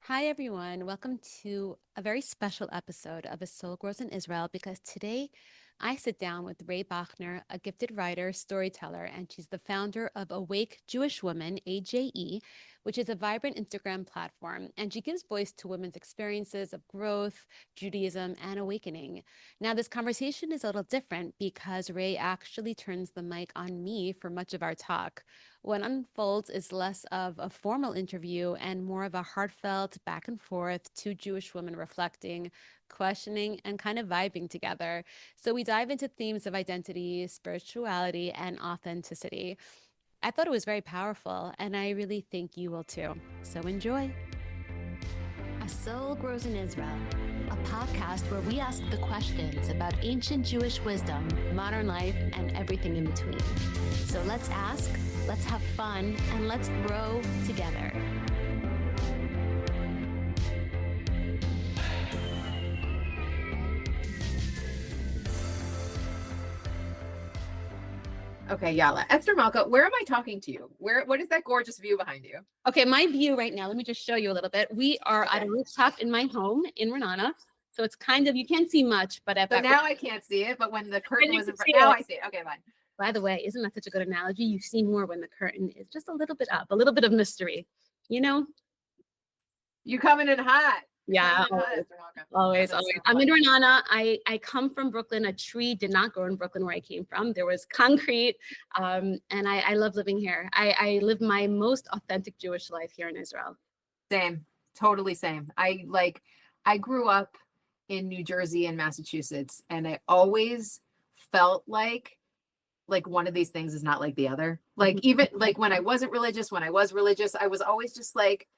Hi, everyone. Welcome to a very special episode of A Soul Grows in Israel because today I sit down with Rae Bochner, a gifted writer, storyteller, and she's the founder of Awake Jewish Woman, AJE, which is a vibrant Instagram platform. And she gives voice to women's experiences of growth, Judaism, and awakening. Now, this conversation is a little different because Rae actually turns the mic on me for much of our talk. What unfolds is less of a formal interview and more of a heartfelt back and forth, two Jewish women reflecting, questioning, and kind of vibing together. So we dive into themes of identity, spirituality, and authenticity. I thought it was very powerful, and I really think you will too. So enjoy. A Soul Grows in Israel, a podcast where we ask the questions about ancient Jewish wisdom, modern life, and everything in between. So let's ask, let's have fun, and let's grow together. Okay, Yala. Esther Malka, where am I talking to you? What is that gorgeous view behind you? Okay, my view right now, let me just show you a little bit. We are at a rooftop in my home in Renana. So it's kind of, you can't see much, but so now I can't see it, but when the curtain was in front, now I see it. Okay, fine. By the way, isn't that such a good analogy? You see more when the curtain is just a little bit up, a little bit of mystery, you know? You coming in hot. Yeah, always. So I'm in Renana. I come from Brooklyn. A tree did not grow in Brooklyn where I came from. There was concrete, and I love living here. I live my most authentic Jewish life here in Israel. Same, totally same. I grew up in New Jersey and Massachusetts, and I always felt like one of these things is not like the other. Like even like when I wasn't religious, when I was religious, I was always just like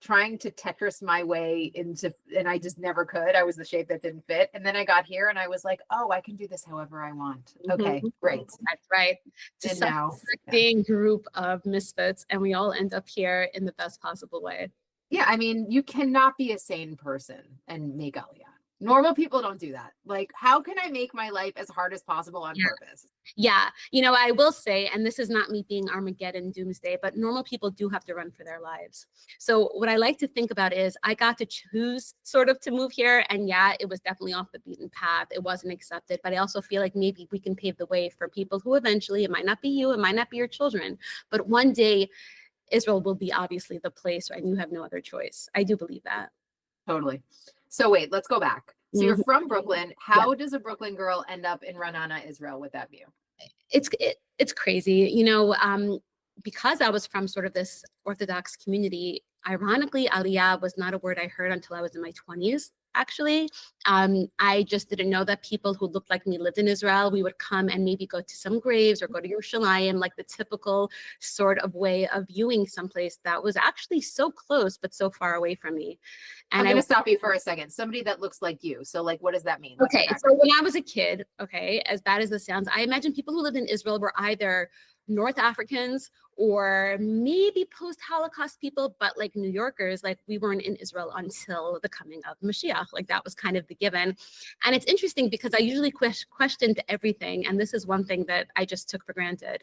trying to Tetris my way into, and I just never could. I was the shape that didn't fit. And then I got here and I was like, oh, I can do this however I want. Okay, great. That's right. It's a self-respecting group of misfits, and we all end up here in the best possible way. Yeah, I mean, you cannot be a sane person and make Aliyah. Normal people don't do that. Like, how can I make my life as hard as possible on purpose? Yeah. You know, I will say, and this is not me being Armageddon doomsday, but normal people do have to run for their lives. So what I like to think about is I got to choose sort of to move here. And yeah, it was definitely off the beaten path. It wasn't accepted. But I also feel like maybe we can pave the way for people who eventually, it might not be you, it might not be your children, but one day Israel will be obviously the place, and you have no other choice. I do believe that. Totally. So wait, let's go back. So you're from Brooklyn. How does a Brooklyn girl end up in Renana, Israel with that view? It's crazy, you know, because I was from sort of this Orthodox community. Ironically, Aliyah was not a word I heard until I was in my 20s. Actually, I just didn't know that people who looked like me lived in Israel. We would come and maybe go to some graves or go to Yerushalayim, like the typical sort of way of viewing someplace that was actually so close, but so far away from me. And I'm going to stop you for a second. Somebody that looks like you. So like, what does that mean? Okay. So when I was a kid, okay, as bad as this sounds, I imagine people who lived in Israel were either North Africans or maybe post-Holocaust people, but like New Yorkers, like we weren't in Israel until the coming of Mashiach. Like that was kind of the given. And it's interesting because I usually questioned everything. And this is one thing that I just took for granted.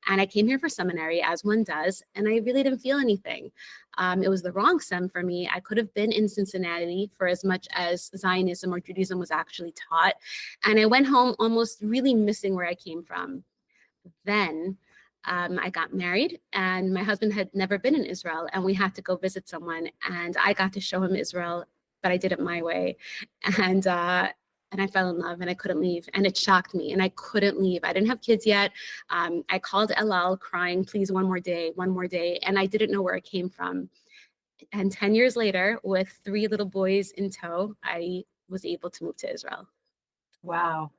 And I came here for seminary, as one does, and I really didn't feel anything. It was the wrong sem for me. I could have been in Cincinnati for as much as Zionism or Judaism was actually taught. And I went home almost really missing where I came from. Then I got married, and my husband had never been in Israel, and we had to go visit someone, and I got to show him Israel, but I did it my way. And I fell in love, and I couldn't leave, and it shocked me, and I couldn't leave. I didn't have kids yet. I called Elal crying, please, one more day, and I didn't know where it came from. And 10 years later, with 3 little boys in tow, I was able to move to Israel. Wow.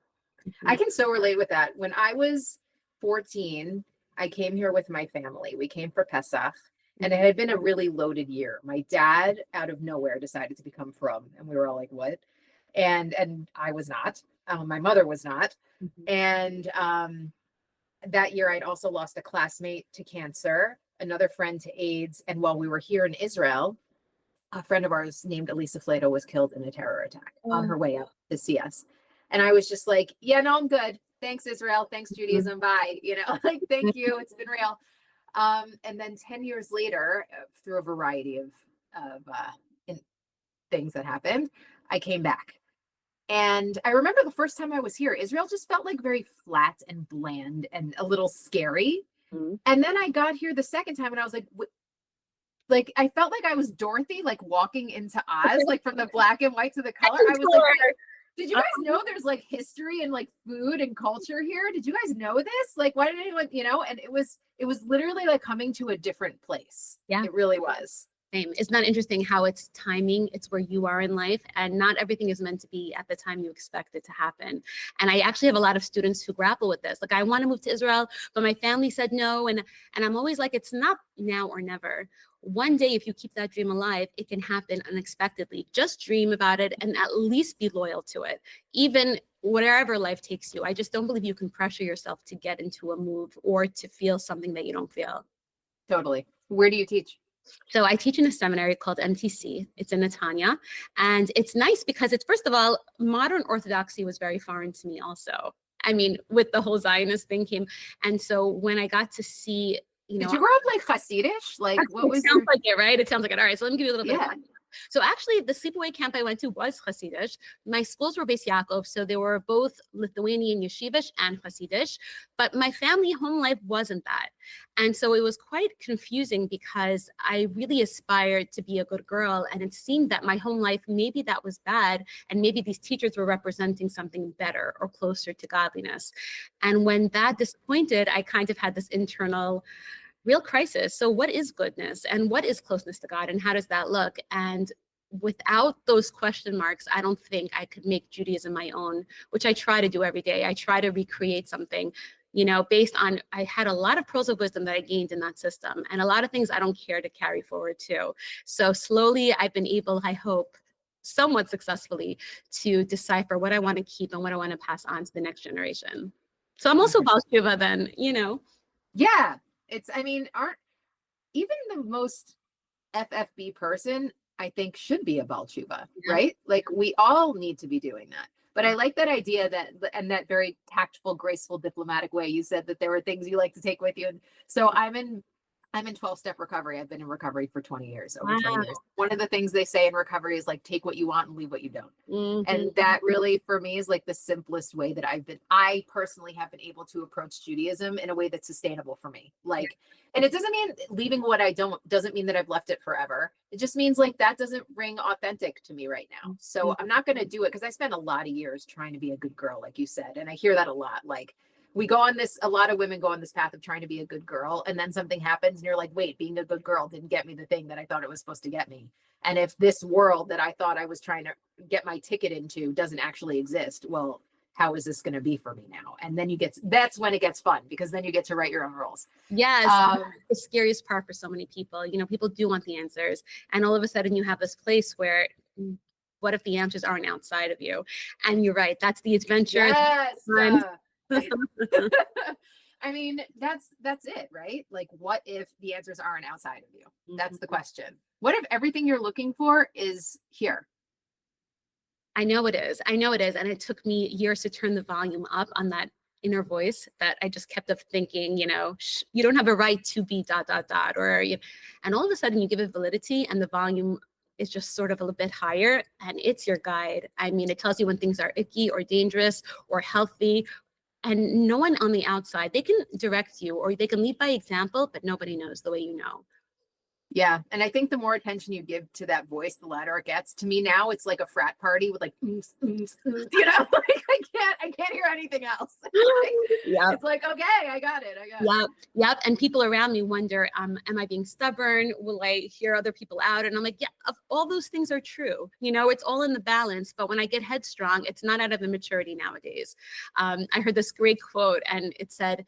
I can so relate with that. When I was 14, I came here with my family. We came for Pesach, and it had been a really loaded year. My dad, out of nowhere, decided to become frum, and we were all like, "What?" And I was not. My mother was not. And that year, I'd also lost a classmate to cancer, another friend to AIDS, and while we were here in Israel, a friend of ours named Elisa Flato was killed in a terror attack on her way up to see us. And I was just like, yeah, no, I'm good. Thanks, Israel. Thanks, Judaism. Bye. You know, like, thank you. It's been real. And then 10 years later, through a variety of things that happened, I came back. And I remember the first time I was here, Israel just felt like very flat and bland and a little scary. Mhm. And then I got here the second time and I was like, I felt like I was Dorothy, like walking into Oz, like from the black and white to the color. I was like, wait, did you guys know there's like history and like food and culture here? Did you guys know this? Like, why did anyone, and it was literally like coming to a different place. Yeah. It really was. Same. It's not interesting how it's timing. It's where you are in life, and not everything is meant to be at the time you expect it to happen. And I actually have a lot of students who grapple with this. Like, I want to move to Israel, but my family said no. And I'm always like, it's not now or never. One day, if you keep that dream alive, it can happen unexpectedly. Just dream about it and at least be loyal to it, even wherever life takes you. I just don't believe you can pressure yourself to get into a move or to feel something that you don't feel. Totally. Where do you teach? So I teach in a seminary called MTC. It's in Netanya. And it's nice because it's, first of all, modern Orthodoxy was very foreign to me also. I mean, with the whole Zionist thing came. And so when I got to see, Did you grow up like Hasidish? Like, what was sounds like it, right? It sounds like it. All right, so let me give you a little bit Yeah. of So actually, the sleepaway camp I went to was Hasidish. My schools were Beis Yaakov, so they were both Lithuanian Yeshivish and Hasidish. But my family home life wasn't that. And so it was quite confusing because I really aspired to be a good girl. And it seemed that my home life, maybe that was bad. And maybe these teachers were representing something better or closer to godliness. And when that disappointed, I kind of had this internal real crisis. So what is goodness and what is closeness to God and how does that look? And without those question marks, I don't think I could make Judaism my own, which I try to do every day. I try to recreate something, based on, I had a lot of pearls of wisdom that I gained in that system and a lot of things I don't care to carry forward too. So slowly I've been able, I hope, somewhat successfully to decipher what I want to keep and what I want to pass on to the next generation. So I'm also Baal Tshuva then, Yeah. Aren't even the most FFB person, I think, should be a Baal Tshuva, right? Like, we all need to be doing that. But I like that idea and that very tactful, graceful, diplomatic way you said that there were things you like to take with you. And so I'm in 12-step recovery. I've been in recovery for 20 years, over 20 years. One of the things they say in recovery is like, take what you want and leave what you don't. Mm-hmm. And that really, for me, is like the simplest way that I personally have been able to approach Judaism in a way that's sustainable for me. Like, and it doesn't mean leaving what I don't, doesn't mean that I've left it forever. It just means like that doesn't ring authentic to me right now. So I'm not going to do it because I spent a lot of years trying to be a good girl, like you said. And I hear that a lot. Like, a lot of women go on this path of trying to be a good girl, and then something happens and you're like, wait, being a good girl didn't get me the thing that I thought it was supposed to get me. And if this world that I thought I was trying to get my ticket into doesn't actually exist, well, how is this going to be for me now? And then that's when it gets fun, because then you get to write your own rules. Yes. The scariest part for so many people, people do want the answers. And all of a sudden you have this place where, what if the answers aren't outside of you? And you're right. That's the adventure. Yes. I mean, that's it, right? Like, what if the answers aren't outside of you? That's the question. What if everything you're looking for is here? I know it is. And it took me years to turn the volume up on that inner voice that I just kept thinking, you don't have a right to be ... or, and all of a sudden you give it validity and the volume is just sort of a little bit higher, and it's your guide. I mean, it tells you when things are icky or dangerous or healthy, and no one on the outside, they can direct you or they can lead by example, but nobody knows the way you know. Yeah. And I think the more attention you give to that voice, the louder it gets. To me now, it's like a frat party with like, like I can't hear anything else. Yeah. It's like, okay, I got it. Yep. And people around me wonder, am I being stubborn? Will I hear other people out? And I'm like, yeah, all those things are true. It's all in the balance. But when I get headstrong, it's not out of immaturity nowadays. I heard this great quote, and it said,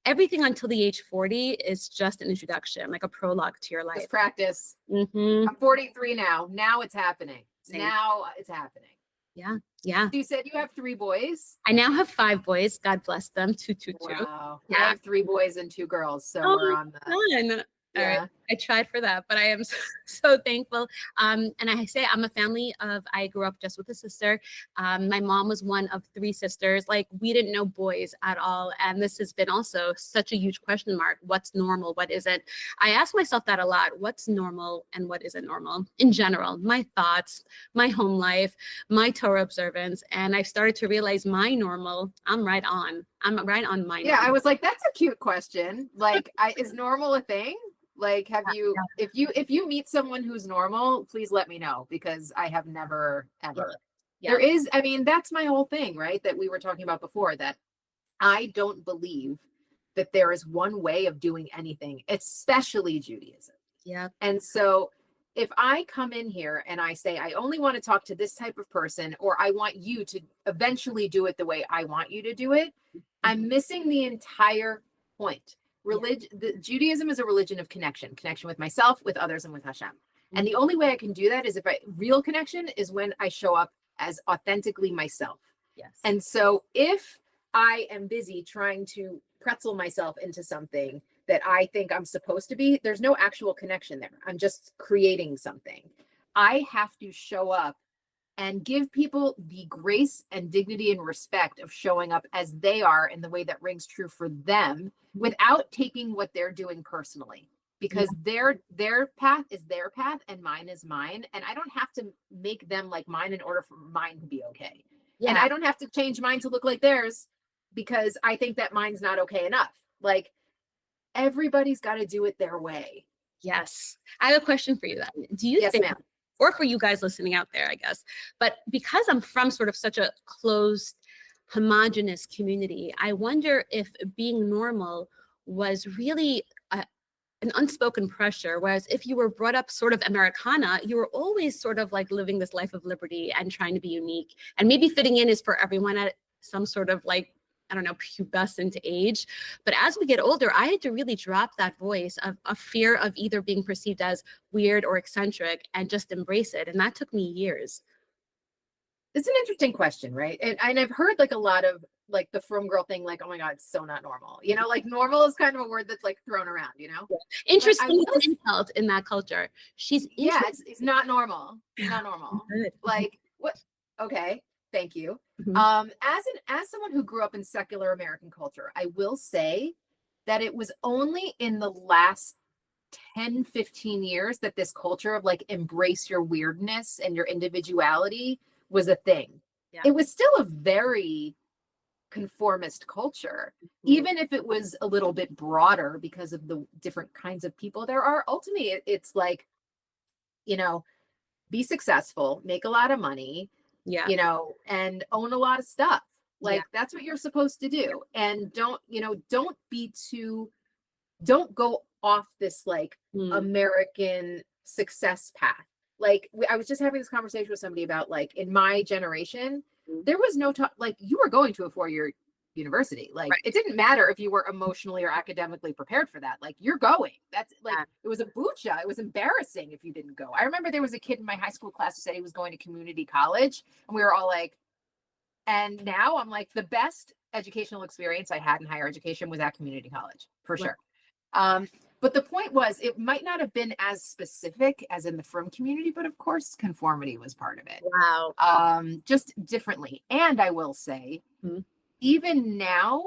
everything until the age 40 is just an introduction, like a prologue to your life. Just practice. Mm-hmm. I'm 43 now. Now it's happening. Same. Now it's happening. Yeah. So you said you have 3 boys? I now have 5 boys. God bless them. 2, 2, 2. Wow. Yeah. I have 3 boys and 2 girls. So we're on the... Fun. All right. Yeah. I tried for that, but I am so thankful. And I say I'm a family of, I grew up just with a sister. My mom was one of three sisters. Like we didn't know boys at all. And this has been also such a huge question mark. What's normal? What isn't? I ask myself that a lot. What's normal and what isn't normal in general? My thoughts, my home life, my Torah observance. And I've started to realize my normal, I'm right on. I'm right on my Yeah, I normal. was like, that's a cute question. Like, is normal a thing? Like, have you, if you meet someone who's normal, please let me know, because I have never ever. Yeah. There is, I mean, that's my whole thing, right? That we were talking about before, that I don't believe that there is one way of doing anything, especially Judaism. Yeah. And so if I come in here and I say, I only want to talk to this type of person, or I want you to eventually do it the way I want you to do it, I'm missing the entire point. Judaism is a religion of connection with myself, with others, and with Hashem. And the only way I can do that is real connection is when I show up as authentically myself. Yes. And so if I am busy trying to pretzel myself into something that I think I'm supposed to be, there's no actual connection there. I'm just creating something. I have to show up and give people the grace and dignity and respect of showing up as they are in the way that rings true for them, without taking what they're doing personally, because their path is their path and mine is mine. And I don't have to make them like mine in order for mine to be okay. Yeah. And I don't have to change mine to look like theirs because I think that mine's not okay enough. Like, everybody's got to do it their way. Yes. I have a question for you then. Do you Yes, think, ma'am. or for you guys listening out there, I guess, but because I'm from sort of such a closed, homogenous community, I wonder if being normal was really an unspoken pressure. Whereas if you were brought up sort of Americana, you were always sort of like living this life of liberty and trying to be unique. And maybe fitting in is for everyone at some sort of like, I don't know, pubescent age. But as we get older, I had to really drop that voice of a fear of either being perceived as weird or eccentric and just embrace it. And that took me years. It's an interesting question, right? And I've heard like a lot of like the frum girl thing, like, oh my God, it's so not normal. You know, like normal is kind of a word that's like thrown around, you know? Interesting insult in that culture. She's yeah, it's not normal. It's not normal. Good. Like, what? Okay, thank you. Mhm. As someone who grew up in secular American culture, I will say that it was only in the last 10, 15 years that this culture of like embrace your weirdness and your individuality was a thing. Yeah. It was still a very conformist culture, even if it was a little bit broader because of the different kinds of people there are. Ultimately, it's like, you know, be successful, make a lot of money, Yeah. you know, and own a lot of stuff. Like, Yeah. that's what you're supposed to do. And don't go off this like American success path. Like, I was just having this conversation with somebody about like, in my generation, there was no talk, like you were going to a 4-year university. Like, it didn't matter if you were emotionally or academically prepared for that. Like, you're going. That's like, it was a bucha. It was embarrassing if you didn't go. I remember there was a kid in my high school class who said he was going to community college, and we were all like, and now I'm like, the best educational experience I had in higher education was at community college, for sure. But the point was, it might not have been as specific as in the frum community, but of course, conformity was part of it. Wow. Just differently. And I will say, even now,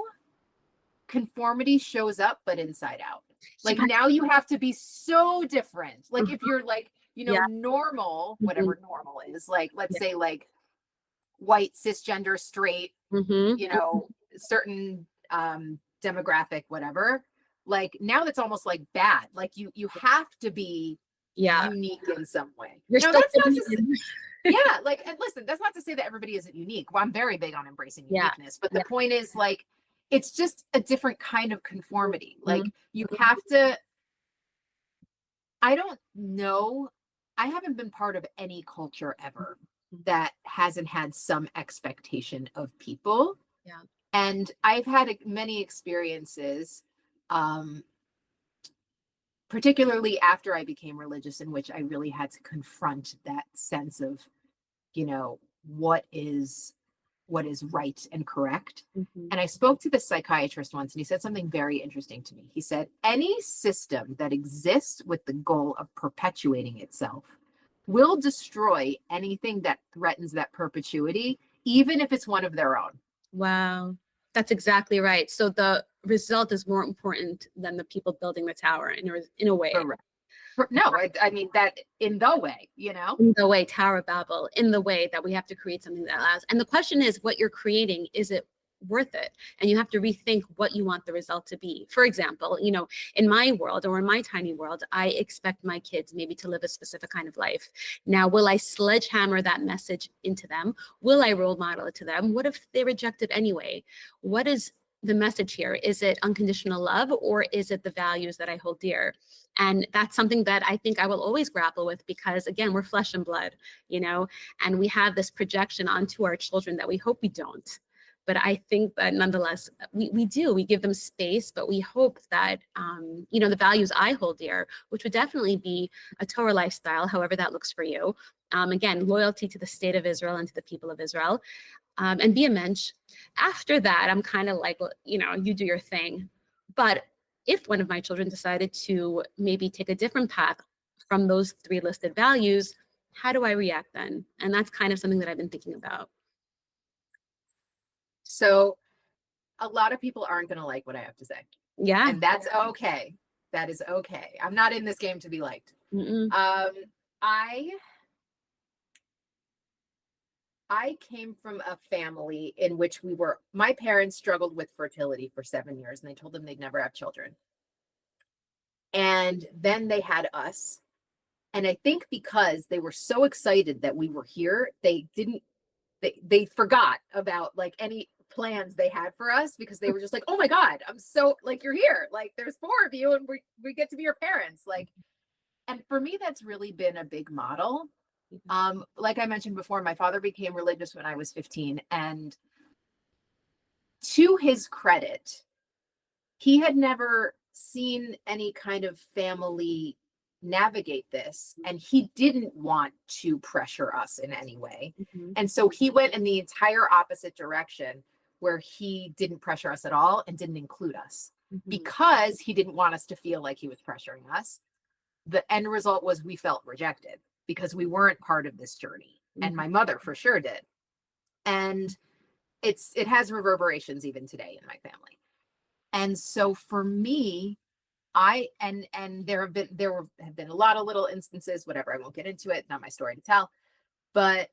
conformity shows up, but inside out. Like, now you have to be so different. Like, if you're like, you know, normal, whatever normal is, like, let's say like white, cisgender, straight, you know, certain demographic, whatever. Like, now that's almost like bad. Like, you have to be unique in some way. Now, that's not to say, like, and listen, that's not to say that everybody isn't unique. Well, I'm very big on embracing uniqueness, but the point is, like, it's just a different kind of conformity. Like, you have to, I don't know, I haven't been part of any culture ever that hasn't had some expectation of people. And I've had many experiences, particularly after I became religious, in which I really had to confront that sense of, you know, what is what is right and correct. Mhm. And I spoke to this psychiatrist once, and he said something very interesting to me. He said, any system that exists with the goal of perpetuating itself will destroy anything that threatens that perpetuity, even if it's one of their own. Wow. That's exactly right. So the result is more important than the people building the tower in a way. Correct. No, I mean that in the way, In the way, Tower of Babel, in the way that we have to create something that allows. And the question is, what you're creating, is it worth it? And you have to rethink what you want the result to be. For example, in my world, or in my tiny world, I expect my kids maybe to live a specific kind of life. Now, will I sledgehammer that message into them? Will I role model it to them? What if they reject it anyway? What is the message here? Is it unconditional love, or is it the values that I hold dear? And that's something that I think I will always grapple with, because again, we're flesh and blood, and we have this projection onto our children that we hope we don't. But I think that nonetheless, we do, we give them space, but we hope that, the values I hold dear, which would definitely be a Torah lifestyle, however that looks for you. Again, loyalty to the state of Israel and to the people of Israel, and be a mensch. After that, I'm kind of like, you do your thing. But if one of my children decided to maybe take a different path from those 3 listed values, how do I react then? And that's kind of something that I've been thinking about. So a lot of people aren't going to like what I have to say. Yeah. And that's okay. That is okay. I'm not in this game to be liked. Mm-mm. I came from a family in which my parents struggled with fertility for 7 years, and they told them they'd never have children. And then they had us. And I think because they were so excited that we were here, they forgot about like any plans they had for us, because they were just like, oh my God, I'm so like, you're here. Like there's 4 of you and we get to be your parents. Like, and for me, that's really been a big model. Like I mentioned before, my father became religious when I was 15, and to his credit, he had never seen any kind of family navigate this, and he didn't want to pressure us in any way. Mm-hmm. And so he went in the entire opposite direction, where he didn't pressure us at all and didn't include us, because he didn't want us to feel like he was pressuring us. The end result was we felt rejected because we weren't part of this journey. And my mother for sure did. And it has reverberations even today in my family. And so for me, there have been a lot of little instances, whatever, I won't get into it, not my story to tell. But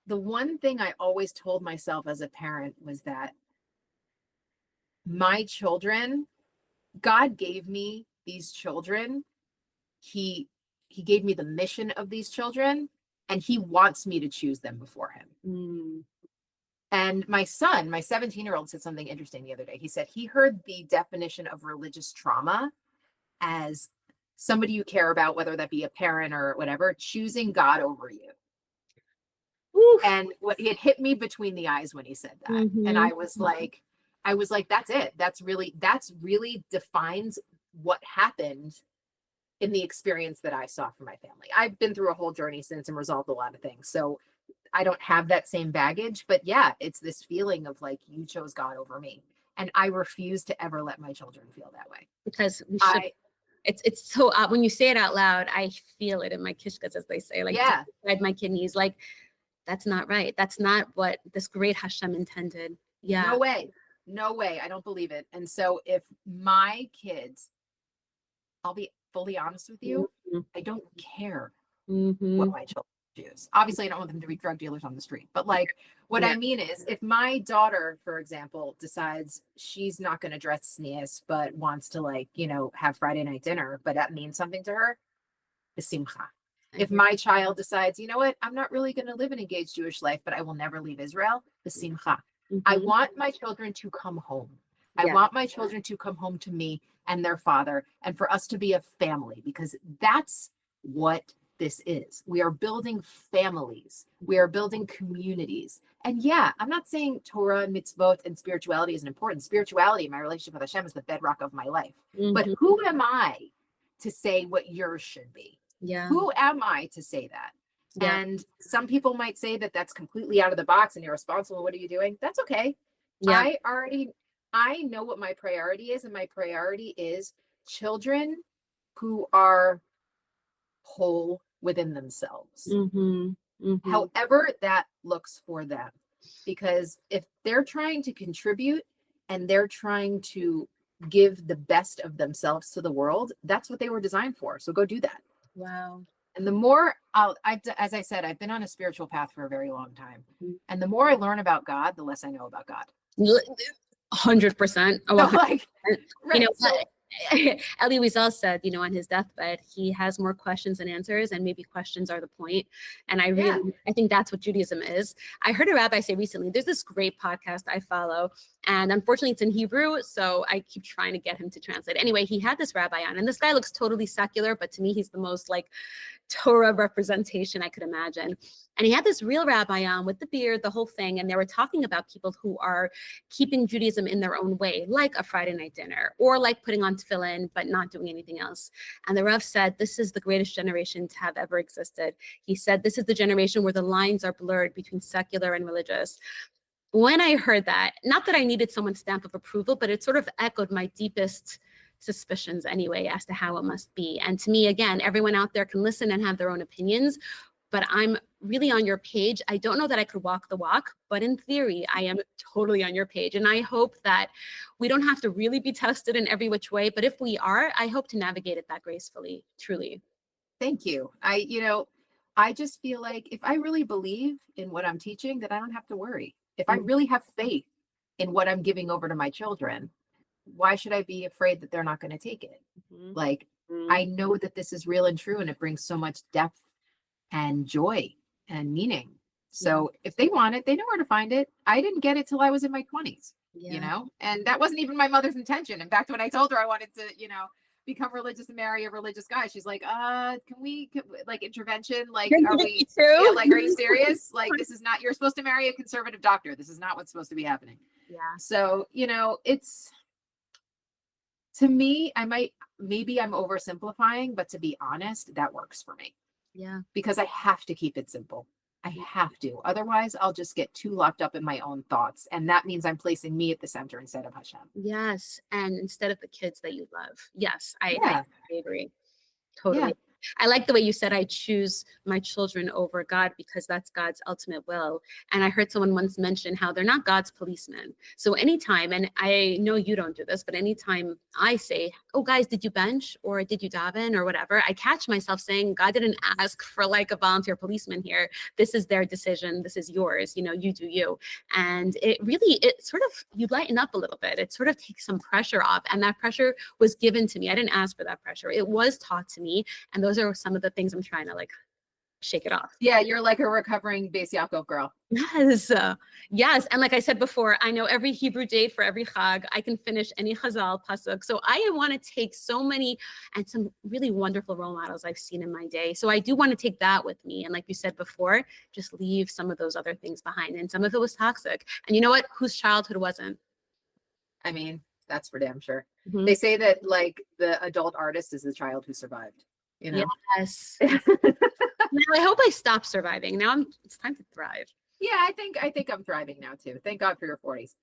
the one thing I always told myself as a parent was that my children, God gave me these children. He gave me the mission of these children, and he wants me to choose them before him. And my son, my 17-year-old, said something interesting the other day. He said he heard the definition of religious trauma as somebody you care about, whether that be a parent or whatever, choosing God over you. Oof. And it hit me between the eyes when he said that. And I was like, that's it. That's really defines what happened in the experience that I saw from my family. I've been through a whole journey since and resolved a lot of things. So I don't have that same baggage, but yeah, it's this feeling of like, you chose God over me. And I refuse to ever let my children feel that way. Because we should. It's so when you say it out loud, I feel it in my kishkas, as they say, like inside my kidneys. Like, that's not right. That's not what this great Hashem intended. Yeah. No way. I don't believe it. And so if my kids, I'll be fully honest with you, I don't care what my children choose. Obviously, I don't want them to be drug dealers on the street. But like, what I mean is, if my daughter, for example, decides she's not going to dress sneeze, but wants to have Friday night dinner, but that means something to her, b'simcha. If my child decides, you know what, I'm not really going to live an engaged Jewish life, but I will never leave Israel, b'simcha. I want my children to come home. I want my children to come home to me and their father, and for us to be a family, because that's what this is. We are building families. We are building communities. And yeah, I'm not saying Torah and mitzvot and spirituality isn't important. Spirituality, my relationship with Hashem, is the bedrock of my life. But who am I to say what yours should be? Yeah. Who am I to say that? Yeah. And some people might say that that's completely out of the box and irresponsible. What are you doing? That's okay. Yeah. I know what my priority is, and my priority is children who are whole within themselves, however that looks for them. Because if they're trying to contribute and they're trying to give the best of themselves to the world, that's what they were designed for. So go do that. Wow. And the more as I said, I've been on a spiritual path for a very long time. And the more I learn about God, the less I know about God. 100%. Oh, So 100%. like, right. You know, So, Elie Wiesel said, you know, on his deathbed, he has more questions than answers, and maybe questions are the point. And I think that's what Judaism is. I heard a rabbi say recently, there's this great podcast I follow, and unfortunately it's in Hebrew, so I keep trying to get him to translate. Anyway, he had this rabbi on, and this guy looks totally secular, but to me, he's the most like Torah representation I could imagine. And he had this real rabbi on with the beard, the whole thing. And they were talking about people who are keeping Judaism in their own way, like a Friday night dinner or like putting on tefillin, but not doing anything else. And the Rav said, this is the greatest generation to have ever existed. He said, this is the generation where the lines are blurred between secular and religious. When I heard that, not that I needed someone's stamp of approval, but it sort of echoed my deepest suspicions anyway as to how it must be. And to me, again, everyone out there can listen and have their own opinions, but I'm really on your page. I don't know that I could walk the walk, but in theory, I am totally on your page. And I hope that we don't have to really be tested in every which way, but if we are, I hope to navigate it that gracefully, truly. Thank you. I just feel like if I really believe in what I'm teaching, that I don't have to worry. If I really have faith in what I'm giving over to my children, why should I be afraid that they're not going to take it? Like, I know that this is real and true, and it brings so much depth and joy and meaning. So if they want it, they know where to find it. I didn't get it till I was in my 20s, you know, and that wasn't even my mother's intention. In fact, when I told her I wanted to, you know, become religious and marry a religious guy, she's like, can we like intervention? Like, are we, yeah, like, are you serious? Like, this is not, you're supposed to marry a conservative doctor. This is not what's supposed to be happening. Yeah. So, you know, it's, to me, maybe I'm oversimplifying, but to be honest, that works for me. Yeah. Because I have to keep it simple. I have to. Otherwise, I'll just get too locked up in my own thoughts. And that means I'm placing me at the center instead of Hashem. Yes. And instead of the kids that you love. Yes. I agree. Totally. Yeah. I like the way you said I choose my children over God because that's God's ultimate will. And I heard someone once mention how they're not God's policemen. So anytime, and I know you don't do this, but anytime I say, oh guys, did you bench or did you daven or whatever, I catch myself saying, God didn't ask for like a volunteer policeman here. This is their decision. This is yours. You know, you do you. And it sort of, you lighten up a little bit. It sort of takes some pressure off. And that pressure was given to me. I didn't ask for that pressure. It was taught to me. And those are some of the things I'm trying to like shake it off. Yeah, you're like a recovering Beis Yaakov girl. Yes. Yes. And like I said before, I know every Hebrew date for every Chag. I can finish any Chazal pasuk. So I want to take so many and some really wonderful role models I've seen in my day. So I do want to take that with me. And like you said before, just leave some of those other things behind. And some of it was toxic. And you know what? Whose childhood wasn't? I mean, that's for damn sure. They say that like the adult artist is the child who survived. You know? Yes. Now I hope I stop surviving. Now it's time to thrive. Yeah, I think I'm thriving now too. Thank God for your 40s.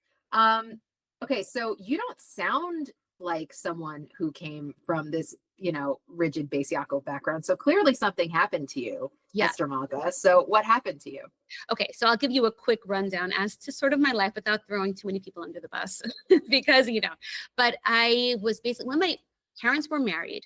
Okay, so you don't sound like someone who came from this, you know, rigid Beis Yaakov background. So clearly something happened to you, Esther Malka. So what happened to you? Okay, so I'll give you a quick rundown as to sort of my life without throwing too many people under the bus because, you know, but I was basically, when my parents were married.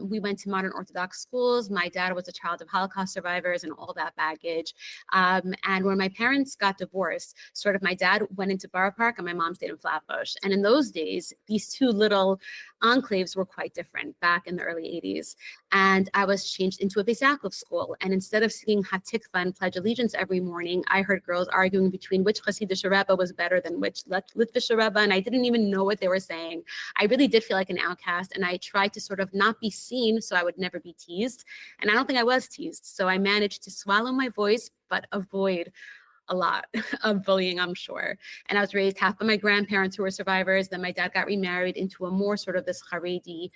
We went to modern Orthodox schools. My dad was a child of Holocaust survivors and all that baggage. And when my parents got divorced, sort of my dad went into Borough Park and my mom stayed in Flatbush. And in those days, these two little enclaves were quite different back in the early 80s. And I was changed into a Beis Yaakov school. And instead of singing Hatikva and Pledge Allegiance every morning, I heard girls arguing between which Hasidic Rebbe was better than which Litvish Rebbe. And I didn't even know what they were saying. I really did feel like an outcast. And I tried to sort of not be seen so I would never be teased. And I don't think I was teased. So I managed to swallow my voice, but avoid a lot of bullying, I'm sure. And I was raised half by my grandparents who were survivors. Then my dad got remarried into a more sort of this Haredi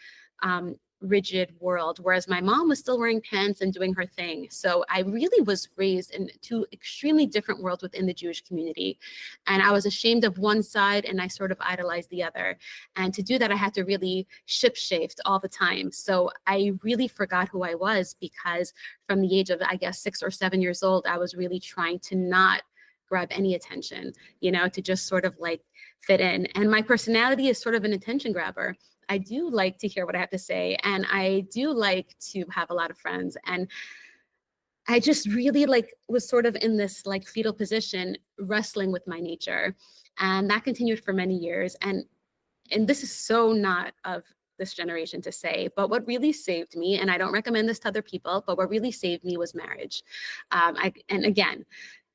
rigid world, whereas my mom was still wearing pants and doing her thing. So I really was raised in two extremely different worlds within the Jewish community. And I was ashamed of one side and I sort of idolized the other. And to do that, I had to really ship-shaped all the time. So I really forgot who I was, because from the age of, I guess, 6 or 7 years old, I was really trying to not grab any attention, to just sort of like fit in. And my personality is sort of an attention grabber. I do like to hear what I have to say, and I do like to have a lot of friends. And I just really was sort of in this fetal position, wrestling with my nature. And that continued for many years. And this is so not of this generation to say, but what really saved me, and I don't recommend this to other people, but what really saved me was marriage. And again,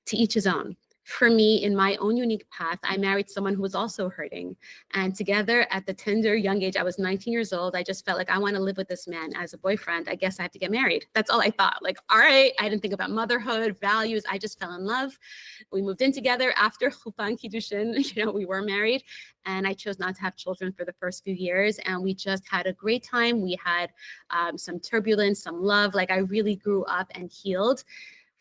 to each his own. For me, in my own unique path, I married someone who was also hurting. And together at the tender young age, I was 19 years old, I just felt like I want to live with this man as a boyfriend. I guess I have to get married. That's all I thought. All right, I didn't think about motherhood, values. I just fell in love. We moved in together after Chuppah and Kiddushin. We were married. And I chose not to have children for the first few years. And we just had a great time. We had some turbulence, some love. I really grew up and healed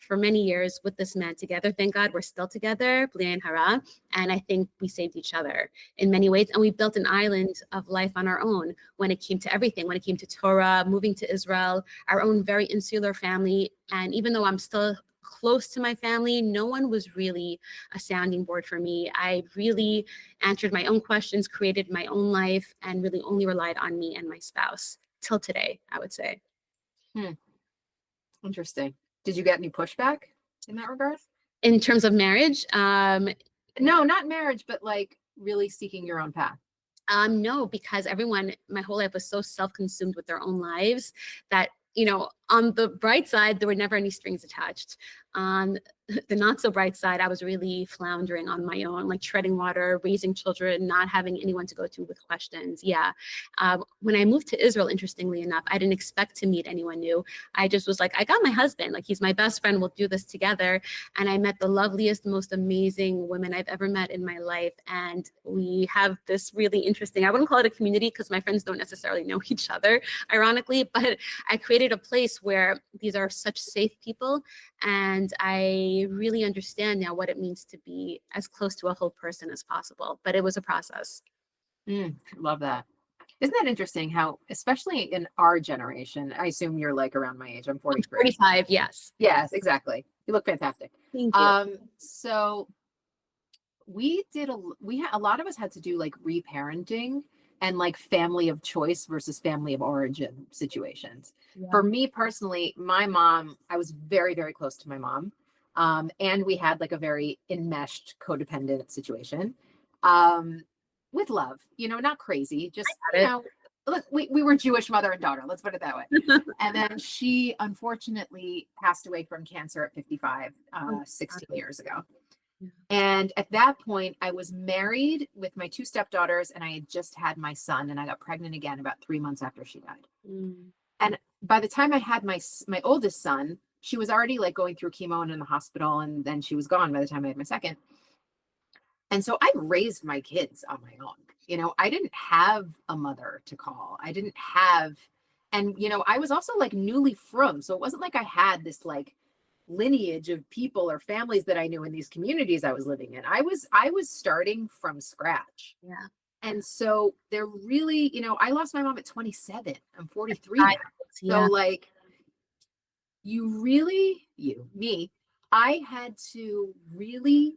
for many years with this man together. Thank God we're still together, Bli Ayin Hara, and I think we saved each other in many ways. And we built an island of life on our own when it came to everything, when it came to Torah, moving to Israel, our own very insular family. And even though I'm still close to my family, no one was really a sounding board for me. I really answered my own questions, created my own life, and really only relied on me and my spouse till today, I would say. Interesting. Did you get any pushback in that regard? In terms of marriage? No, not marriage, but really seeking your own path. No, because everyone, my whole life was so self-consumed with their own lives that, on the bright side, there were never any strings attached. On the not so bright side, I was really floundering on my own, treading water, raising children, not having anyone to go to with questions. Yeah. When I moved to Israel, interestingly enough, I didn't expect to meet anyone new. I just was I got my husband, he's my best friend. We'll do this together. And I met the loveliest, most amazing women I've ever met in my life. And we have this really interesting, I wouldn't call it a community because my friends don't necessarily know each other, ironically, but I created a place where these are such safe people. And I really understand now what it means to be as close to a whole person as possible. But it was a process. Love that. Isn't that interesting how, especially in our generation, I assume you're around my age. I'm 43. 45, yes. Yes, exactly. You look fantastic. Thank you. So a lot of us had to do reparenting and family of choice versus family of origin situations. Yeah. For me personally, my mom, I was very, very close to my mom. And we had a very enmeshed codependent situation with love, not crazy, just, look, we were Jewish mother and daughter, let's put it that way. And then she unfortunately passed away from cancer at 55, 16 years ago. And at that point, I was married with my 2 stepdaughters, and I had just had my son, and I got pregnant again about 3 months after she died. And by the time I had my oldest son, she was already going through chemo and in the hospital, and then she was gone by the time I had my second. And so I raised my kids on my own. I didn't have a mother to call. I didn't have, and I was also newly frum, so it wasn't I had this lineage of people or families that I knew in these communities I was living in. I was starting from scratch. Yeah. And so they're really, I lost my mom at 27. I'm 43 now. Yeah. So I had to really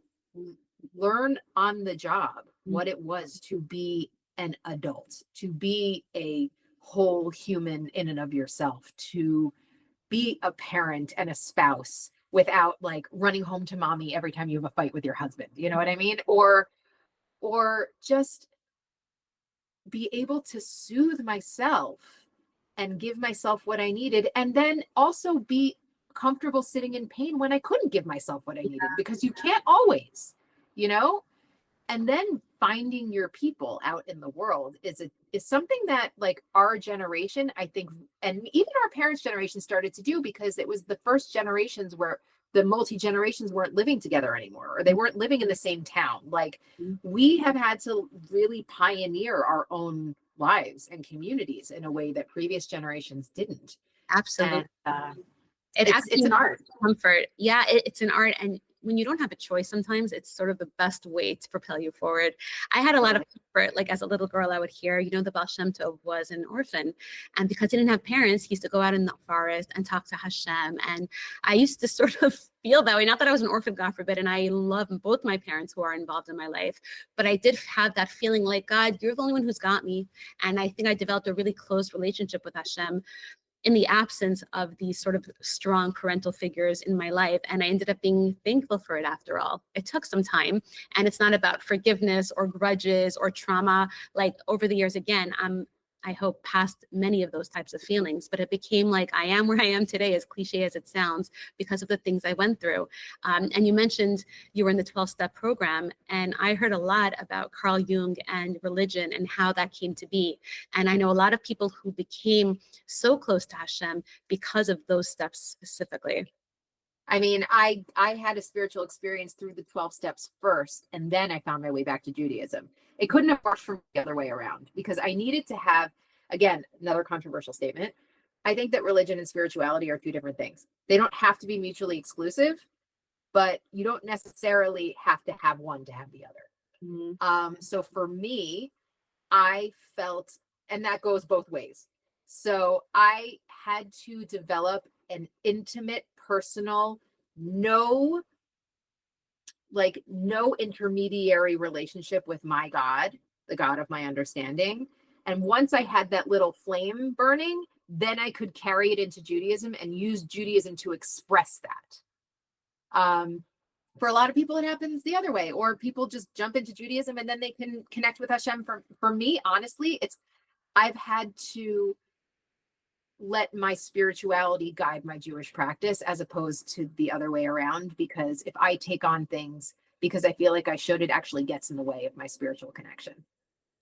learn on the job what it was to be an adult, to be a whole human in and of yourself, to be a parent and a spouse without running home to mommy every time you have a fight with your husband. You know what I mean? Or just be able to soothe myself and give myself what I needed. And then also be comfortable sitting in pain when I couldn't give myself what I needed, because you can't always, and then finding your people out in the world is something that our generation, I think, and even our parents' generation started to do, because it was the first generations where the multi-generations weren't living together anymore, or they weren't living in the same town. We have had to really pioneer our own lives and communities in a way that previous generations didn't. Absolutely. And It's an art. Comfort. Yeah, it's an art. And when you don't have a choice, sometimes it's sort of the best way to propel you forward. I had a lot of comfort. Like as a little girl, I would hear, the Baal Shem Tov was an orphan. And because he didn't have parents, he used to go out in the forest and talk to Hashem. And I used to sort of feel that way. Not that I was an orphan, God forbid. And I love both my parents who are involved in my life. But I did have that feeling like, God, you're the only one who's got me. And I think I developed a really close relationship with Hashem in the absence of these sort of strong parental figures in my life. And I ended up being thankful for it after all. It took some time, and it's not about forgiveness or grudges or trauma. Like over the years, again, I hope past many of those types of feelings, but it became like I am where I am today, as cliche as it sounds, because of the things I went through. And you mentioned you were in the 12-step program, and I heard a lot about Carl Jung and religion and how that came to be. And I know a lot of people who became so close to Hashem because of those steps specifically. I mean, I had a spiritual experience through the 12 steps first, and then I found my way back to Judaism. It couldn't have worked from the other way around, because I needed to have, again, another controversial statement. I think that religion and spirituality are two different things. They don't have to be mutually exclusive, but you don't necessarily have to have one to have the other. Mm-hmm. So for me, I felt, and that goes both ways. So I had to develop an intimate, personal, no intermediary relationship with my God, the God of my understanding. And once I had that little flame burning, then I could carry it into Judaism and use Judaism to express that. For a lot of people, it happens the other way, or people just jump into Judaism and then they can connect with Hashem. For me, honestly, I've had to let my spirituality guide my Jewish practice as opposed to the other way around, because if I take on things because I feel like I should, it actually gets in the way of my spiritual connection.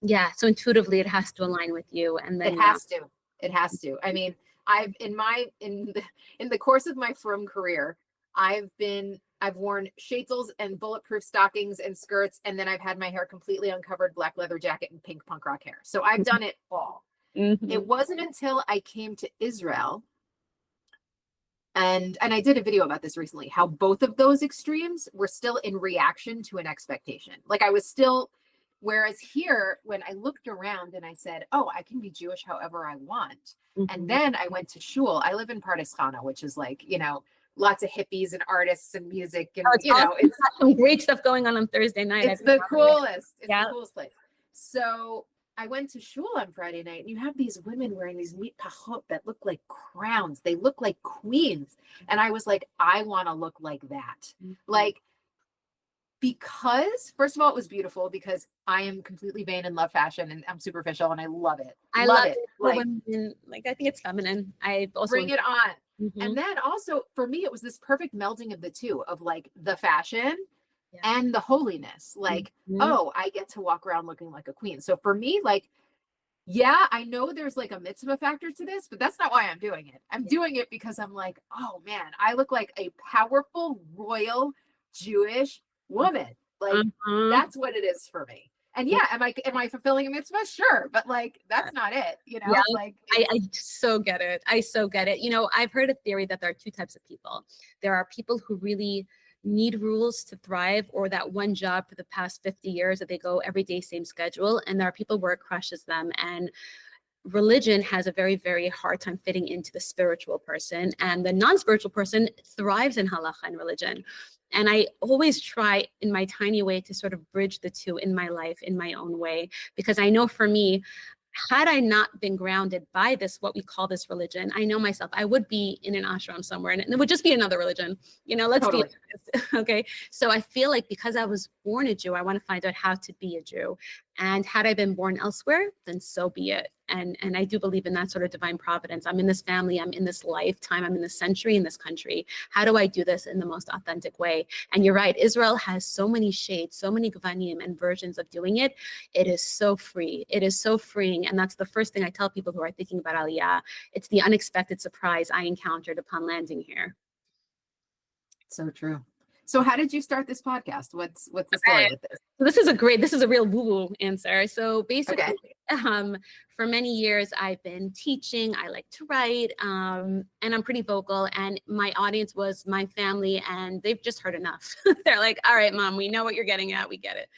Yeah. So intuitively it has to align with you. And then it has to. I mean, I've in the course of my frum career, I've worn shaitels and bulletproof stockings and skirts, and then I've had my hair completely uncovered, black leather jacket and pink punk rock hair. So I've done it all. Mm-hmm. It wasn't until I came to Israel, and I did a video about this recently, how both of those extremes were still in reaction to an expectation. Like I was still, whereas here, when I looked around and I said, oh, I can be Jewish however I want. Mm-hmm. And then I went to shul. I live in Pardes Chana, which is like, lots of hippies and artists and music. And, it's some great stuff going on Thursday night. It's the coolest. It's the coolest place. So I went to shul on Friday night, and you have these women wearing these meat pachot that look like crowns. They look like queens. And I was like, I want to look like that. Mm-hmm. Like, because first of all, it was beautiful, because I am completely vain and love fashion, and I'm superficial and I love it. I love it. Like I think it's feminine. I also bring it on. Mm-hmm. And then also for me, it was this perfect melding of the two, of like the fashion and the holiness. Like, oh, I get to walk around looking like a queen. So for me, like, yeah, I know there's like a mitzvah factor to this, but that's not why I'm doing it. I'm doing it because I'm like, oh man, I look like a powerful, royal Jewish woman. Like, that's what it is for me. And yeah, am I fulfilling a mitzvah? Sure. But like, that's not it, Yeah, like I so get it. I so get it. I've heard a theory that there are two types of people. There are people who really need rules to thrive, or that one job for the past 50 years that they go every day, same schedule. And there are people where it crushes them. And religion has a very, very hard time fitting into the spiritual person, and the non-spiritual person thrives in halacha and religion. And I always try in my tiny way to sort of bridge the two in my life in my own way, because I know for me, had I not been grounded by this, what we call this religion, I know myself, I would be in an ashram somewhere, and it would just be another religion, let's be honest. Okay. So I feel like because I was born a Jew, I want to find out how to be a Jew. And had I been born elsewhere, then so be it. And I do believe in that sort of divine providence. I'm in this family, I'm in this lifetime, I'm in this century, in this country. How do I do this in the most authentic way? And you're right, Israel has so many shades, so many gvanim and versions of doing it. It is so free. It is so freeing. And that's the first thing I tell people who are thinking about Aliyah. It's the unexpected surprise I encountered upon landing here. So true. So how did you start this podcast? What's the story with this? So this is a real woo-woo answer. So basically, for many years, I've been teaching. I like to write, and I'm pretty vocal. And my audience was my family, and they've just heard enough. They're like, all right, Mom, we know what you're getting at. We get it.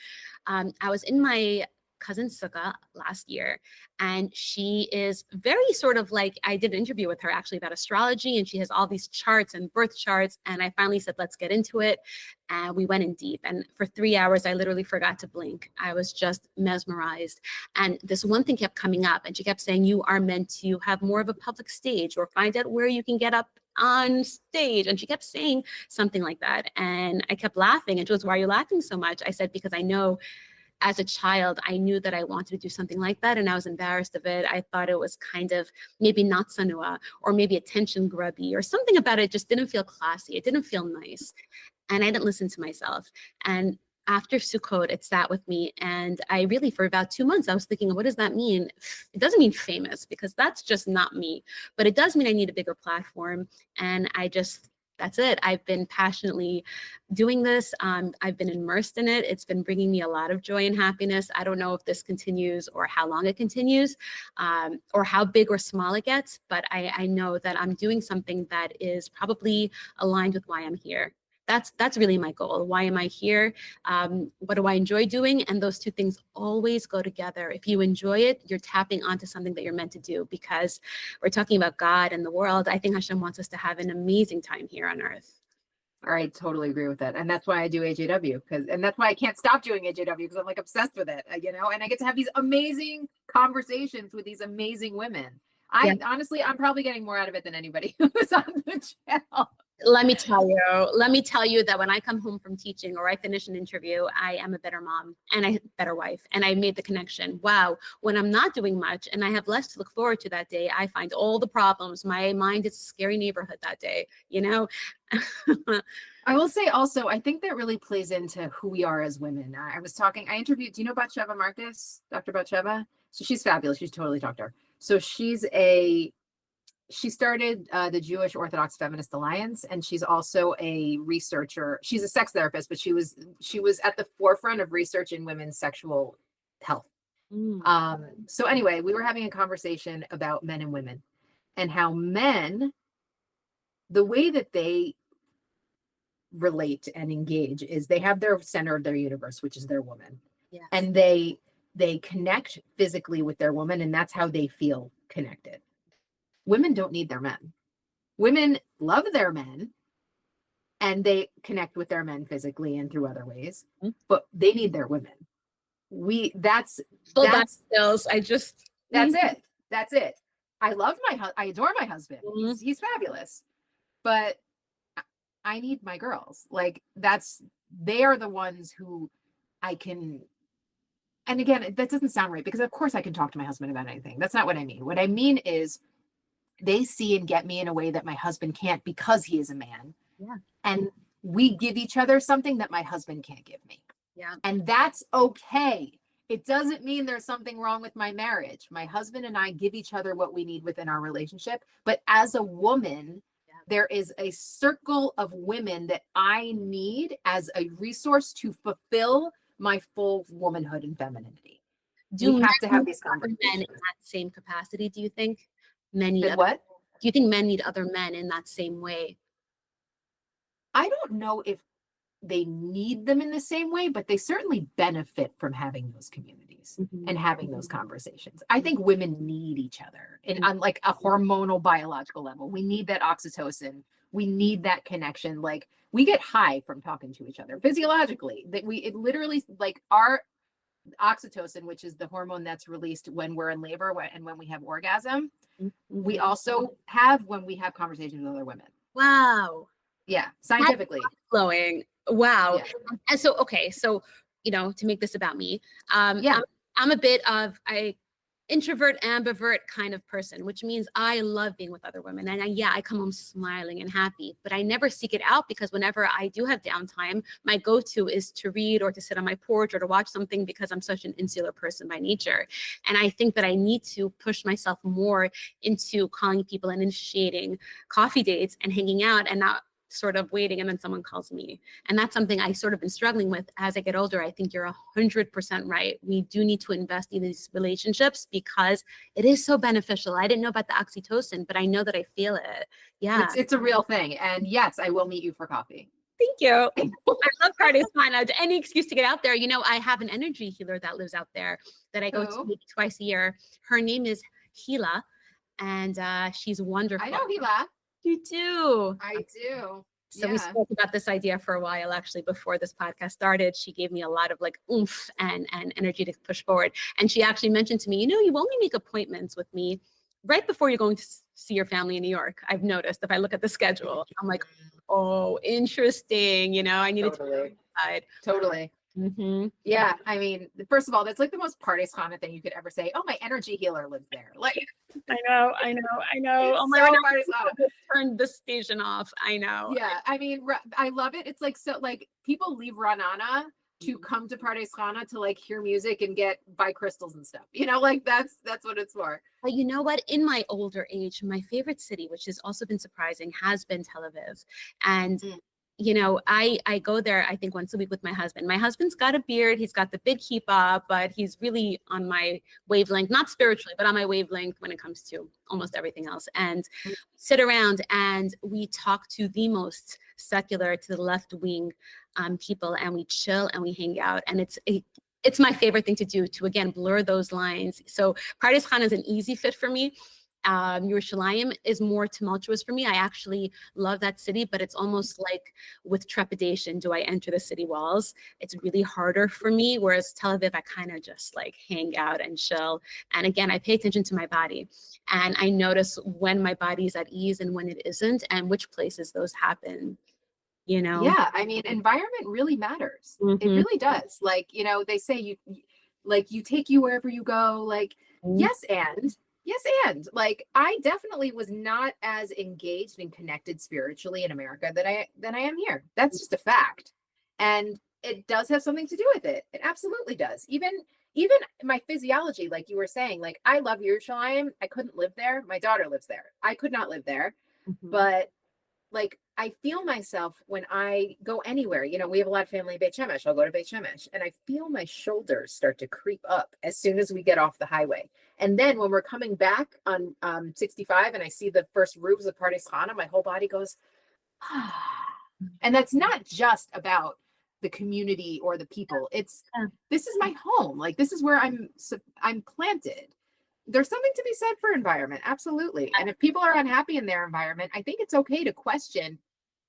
I was in my cousin's sukkah last year, and she is very sort of like, I did an interview with her actually about astrology, and she has all these charts and birth charts. And I finally said, let's get into it. And we went in deep. And for 3 hours, I literally forgot to blink. I was just mesmerized. And this one thing kept coming up, and she kept saying, you are meant to have more of a public stage, or find out where you can get up on stage. And she kept saying something like that. And I kept laughing. And she goes, why are you laughing so much? I said, because I know as a child, I knew that I wanted to do something like that, and I was embarrassed of it. I thought it was kind of maybe not sanua, or maybe attention grubby, or something about it just didn't feel classy. It didn't feel nice. And I didn't listen to myself. And after Sukkot, it sat with me. And I really, for about 2 months, I was thinking, what does that mean? It doesn't mean famous, because that's just not me. But it does mean I need a bigger platform. And that's it. I've been passionately doing this. I've been immersed in it. It's been bringing me a lot of joy and happiness. I don't know if this continues, or how long it continues, or how big or small it gets, but I know that I'm doing something that is probably aligned with why I'm here. That's really my goal. Why am I here? What do I enjoy doing? And those two things always go together. If you enjoy it, you're tapping onto something that you're meant to do, because we're talking about God and the world. I think Hashem wants us to have an amazing time here on earth. I totally agree with that. And that's why I do AJW, and that's why I can't stop doing AJW, because I'm like obsessed with it, and I get to have these amazing conversations with these amazing women. Honestly, I'm probably getting more out of it than anybody who's on the channel. Let me tell you that when I come home from teaching, or I finish an interview, I am a better mom and a better wife. And I made the connection. Wow. When I'm not doing much and I have less to look forward to that day, I find all the problems. My mind is a scary neighborhood that day, I will say also, I think that really plays into who we are as women. I interviewed, do you know Batsheva Marcus, Dr. Batsheva? So she's fabulous. You should totally talk to her. So she started the Jewish Orthodox Feminist Alliance, and she's also a researcher. She's a sex therapist, but she was at the forefront of research in women's sexual health. So anyway, we were having a conversation about men and women, and how men, the way that they relate and engage is they have their center of their universe, which is their woman. Yes. And they connect physically with their woman, and that's how they feel connected. Women don't need their men. Women love their men, and they connect with their men physically and through other ways, but they need their women. That's skills. That's it. I adore my husband. He's fabulous, but I need my girls. Like they are the ones who I can. And again, that doesn't sound right, because of course I can talk to my husband about anything. That's not what I mean. What I mean is, they see and get me in a way that my husband can't, because he is a man. Yeah. And we give each other something that my husband can't give me. Yeah. And that's okay. It doesn't mean there's something wrong with my marriage. My husband and I give each other what we need within our relationship. But as a woman, there is a circle of women that I need as a resource to fulfill my full womanhood and femininity. Do we have to have these conversations. Men in that same capacity, do you think? Men need what? Do you think men need other men in that same way? I don't know if they need them in the same way, but they certainly benefit from having those communities and having those conversations. I think women need each other, and on like a hormonal biological level, we need that oxytocin. We need that connection. Like, we get high from talking to each other physiologically. It literally, like, our oxytocin, which is the hormone that's released when we're in labor and when we have orgasm, we also have when we have conversations with other women. Wow. Yeah, scientifically. Flowing. Wow. Yeah. And so, okay, so, to make this about me, I'm a bit of a introvert, ambivert kind of person, which means I love being with other women. And I come home smiling and happy, but I never seek it out, because whenever I do have downtime, my go-to is to read, or to sit on my porch, or to watch something, because I'm such an insular person by nature. And I think that I need to push myself more into calling people and initiating coffee dates and hanging out, and not sort of waiting, and then someone calls me. And that's something I sort of been struggling with as I get older. I think you're 100% right. We do need to invest in these relationships because it is so beneficial. I didn't know about the oxytocin, but I know that I feel it. Yeah. It's a real thing. And yes, I will meet you for coffee. Thank you. I love Pardes Khana. Any excuse to get out there. You know, I have an energy healer that lives out there that I go to maybe twice a year. Her name is Hila, and she's wonderful. I know Hila. You do. I do. So we spoke about this idea for a while, actually, before this podcast started. She gave me a lot of like oomph and energy to push forward. And she actually mentioned to me, you know, you only make appointments with me right before you're going to see your family in New York. I've noticed if I look at the schedule, I'm like, oh, interesting. You know, I needed to decide. Totally. Mm-hmm. Yeah. I mean, first of all, that's like the most Pardes Khana thing you could ever say. Oh, my energy healer lives there. Like, I know. Oh my so God. Turn the station off. I know. Yeah. I mean, I love it. It's like, so like people leave Ranana to come to Pardes Khana to like hear music and buy crystals and stuff, you know, like that's what it's for. But you know what, in my older age, my favorite city, which has also been surprising, has been Tel Aviv. And you know, I go there, I think once a week with my husband. My husband's got a beard. He's got the big kippah, but he's really on my wavelength, not spiritually, but on my wavelength when it comes to almost everything else. And sit around and we talk to the most secular, to the left wing people, and we chill and we hang out. And it's my favorite thing to do, to again blur those lines. So Pardes Khana is an easy fit for me. Yerushalayim is more tumultuous for me. I actually love that city, but it's almost like with trepidation. Do I enter the city walls? It's really harder for me. Whereas Tel Aviv, I kind of just like hang out and chill. And again, I pay attention to my body, and I notice when my body's at ease and when it isn't, and which places those happen. You know? Yeah. I mean, environment really matters. It really does. Like, you know, they say you take you wherever you go. Like, yes, and like I definitely was not as engaged and connected spiritually in America than I am here. That's just a fact. And it does have something to do with it. It absolutely does. Even my physiology, like you were saying, like I love Yerushalayim. I couldn't live there. My daughter lives there. I could not live there. But like I feel myself when I go anywhere. You know, we have a lot of family in Beit Shemesh. I'll go to Beit Shemesh and I feel my shoulders start to creep up as soon as we get off the highway. And then when we're coming back on 65 and I see the first roofs of Pardes Khana, my whole body goes, and that's not just about the community or the people. It's this is my home. Like this is where I'm planted. There's something to be said for environment. Absolutely. And if people are unhappy in their environment, I think it's okay to question,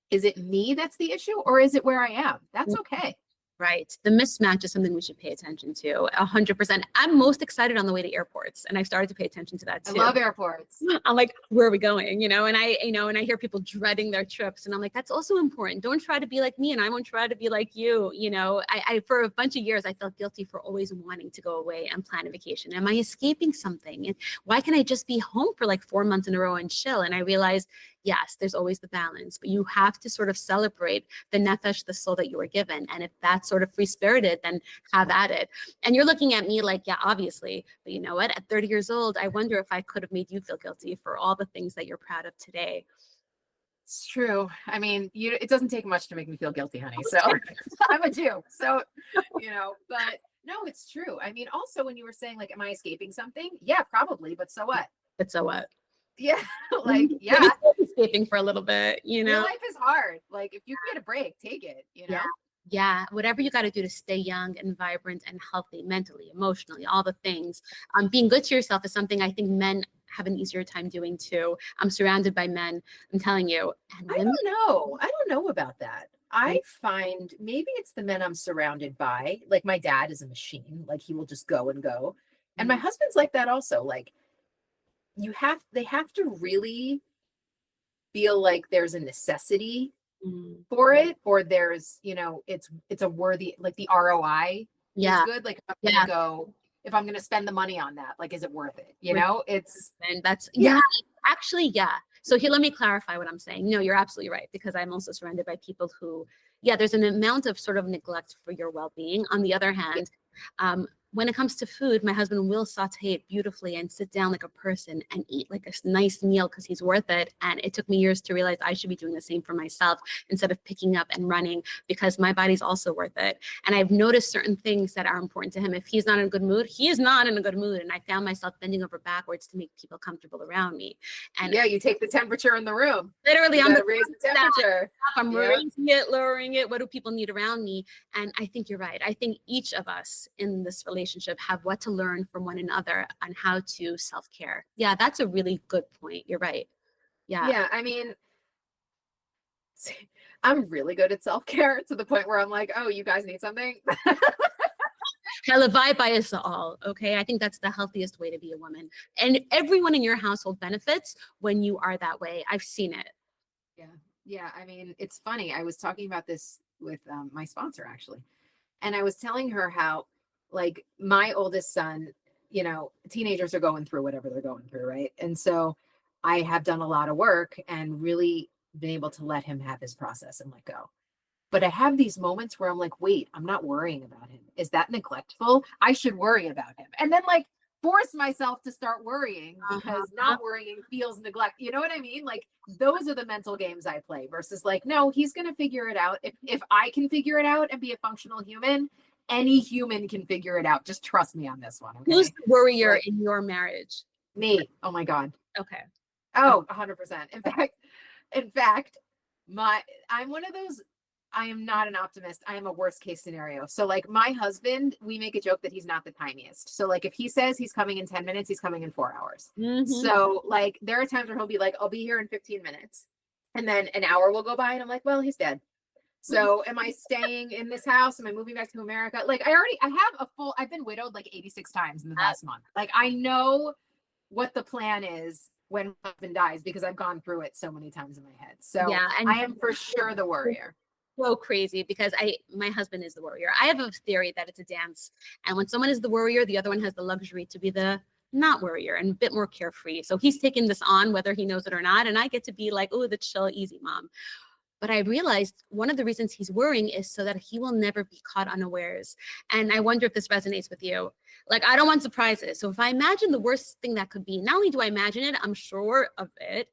is it me that's the issue or is it where I am? That's okay. Right. The mismatch is something we should pay attention to 100%. I'm most excited on the way to airports, and I've started to pay attention to that too. I love airports. I'm like, where are we going? You know, and I hear people dreading their trips, and I'm like, that's also important. Don't try to be like me, and I won't try to be like you. You know, I for a bunch of years, I felt guilty for always wanting to go away and plan a vacation. Am I escaping something? And why can't I just be home for like 4 months in a row and chill? And I realized, yes, there's always the balance, but you have to sort of celebrate the nefesh, the soul that you were given. And if that's sort of free-spirited, then have at it. And you're looking at me like, yeah, obviously, but you know what? At 30 years old, I wonder if I could have made you feel guilty for all the things that you're proud of today. It's true. I mean, it doesn't take much to make me feel guilty, honey. So I'm a Jew. So, you know, but no, it's true. I mean, also when you were saying like, am I escaping something? Yeah, probably. But so what? But so what? Yeah, like, yeah. Escaping for a little bit, you know. Your life is hard. Like, if you can get a break, take it, you know. Yeah. Whatever you got to do to stay young and vibrant and healthy, mentally, emotionally, all the things. Being good to yourself is something I think men have an easier time doing too. I'm surrounded by men, I'm telling you. And I don't know about that. I find maybe it's the men I'm surrounded by. Like my dad is a machine. Like he will just go and go. And my husband's like that also. Like, they have to really feel like there's a necessity for it, or there's, you know, it's a worthy, like the ROI is good. Like if I'm gonna spend the money on that, like, is it worth it? You know, and that's actually. So here, let me clarify what I'm saying. No, you're absolutely right, because I'm also surrounded by people who, there's an amount of sort of neglect for your well-being. On the other hand, when it comes to food, my husband will saute it beautifully and sit down like a person and eat like a nice meal because he's worth it. And it took me years to realize I should be doing the same for myself instead of picking up and running, because my body's also worth it. And I've noticed certain things that are important to him. If he's not in a good mood, he is not in a good mood. And I found myself bending over backwards to make people comfortable around me. And yeah, you take the temperature in the room. Literally, you I'm raise the temperature. I'm raising it, lowering it. What do people need around me? And I think you're right. I think each of us in this relationship have what to learn from one another on how to self-care. Yeah, that's a really good point. You're right. Yeah. Yeah, I mean, I'm really good at self-care to the point where I'm like, oh, you guys need something? Hella vibe by us all. Okay. I think that's the healthiest way to be a woman. And everyone in your household benefits when you are that way. I've seen it. Yeah. Yeah. I mean, it's funny. I was talking about this with my sponsor actually. And I was telling her how, like, my oldest son, you know, teenagers are going through whatever they're going through, right? And so I have done a lot of work and really been able to let him have his process and let go. But I have these moments where I'm like, wait, I'm not worrying about him. Is that neglectful? I should worry about him. And then like force myself to start worrying because not worrying feels neglect. You know what I mean? Like those are the mental games I play versus like, no, he's going to figure it out. If I can figure it out and be a functional human, any human can figure it out. Just trust me on this one. Okay? Who's the worrier in your marriage? Me. Oh my God. Okay. Oh, 100%. In fact, I'm one of those, I am not an optimist. I am a worst case scenario. So like my husband, we make a joke that he's not the tiniest. So like if he says he's coming in 10 minutes, he's coming in 4 hours. So like there are times where he'll be like, I'll be here in 15 minutes. And then an hour will go by and I'm like, well, he's dead. So am I staying in this house? Am I moving back to America? Like I've been widowed like 86 times in the last month. Like I know what the plan is when my husband dies because I've gone through it so many times in my head. So yeah, I am for sure the worrier. So crazy because my husband is the worrier. I have a theory that it's a dance. And when someone is the worrier, the other one has the luxury to be the not worrier and a bit more carefree. So he's taking this on whether he knows it or not. And I get to be like, oh, the chill, easy mom. But I realized one of the reasons he's worrying is so that he will never be caught unawares. And I wonder if this resonates with you. Like, I don't want surprises. So if I imagine the worst thing that could be, not only do I imagine it, I'm sure of it,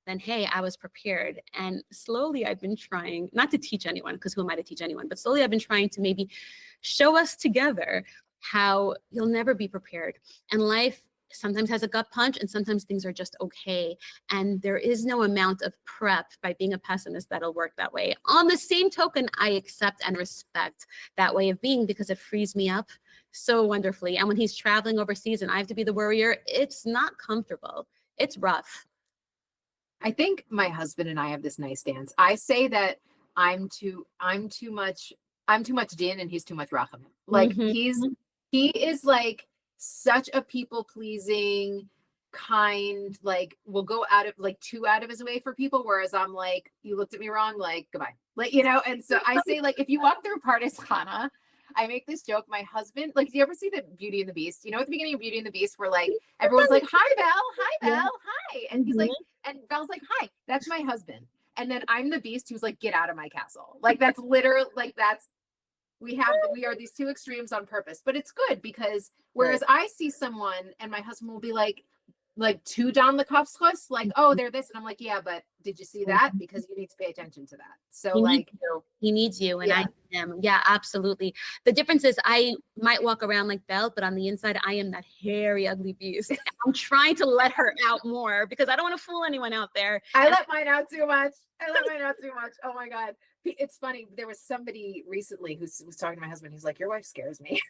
then, hey, I was prepared. And slowly I've been trying, not to teach anyone, because who am I to teach anyone, but slowly I've been trying to maybe show us together how you'll never be prepared. And life sometimes has a gut punch and sometimes things are just okay. And there is no amount of prep by being a pessimist that'll work that way. On the same token, I accept and respect that way of being because it frees me up so wonderfully. And when he's traveling overseas and I have to be the worrier, it's not comfortable. It's rough. I think my husband and I have this nice dance. I say that I'm too much din and he's too much rachamim. Like he is like such a people pleasing, kind, like will go out of his way for people. Whereas I'm like, you looked at me wrong, like goodbye. Like, you know, and so I say like, if you walk through Pardes Chana, I make this joke. My husband, like, do you ever see the Beauty and the Beast? You know, at the beginning of Beauty and the Beast, where like everyone's like, "Hi, Belle, hi," and he's like, and Belle's like, "Hi." That's my husband, and then I'm the Beast who's like, "Get out of my castle." Like that's literally like we are these two extremes on purpose, but it's good because whereas I see someone and my husband will be like too down the cuffs, like, oh, they're this, and I'm like, yeah, but did you see that? Because you need to pay attention to that. So he needs you, and I need him. Yeah, absolutely. The difference is I might walk around like Belle, but on the inside, I am that hairy, ugly beast. I'm trying to let her out more because I don't want to fool anyone out there. I let mine out too much. Oh my God. It's funny. There was somebody recently who was talking to my husband. He's like, your wife scares me.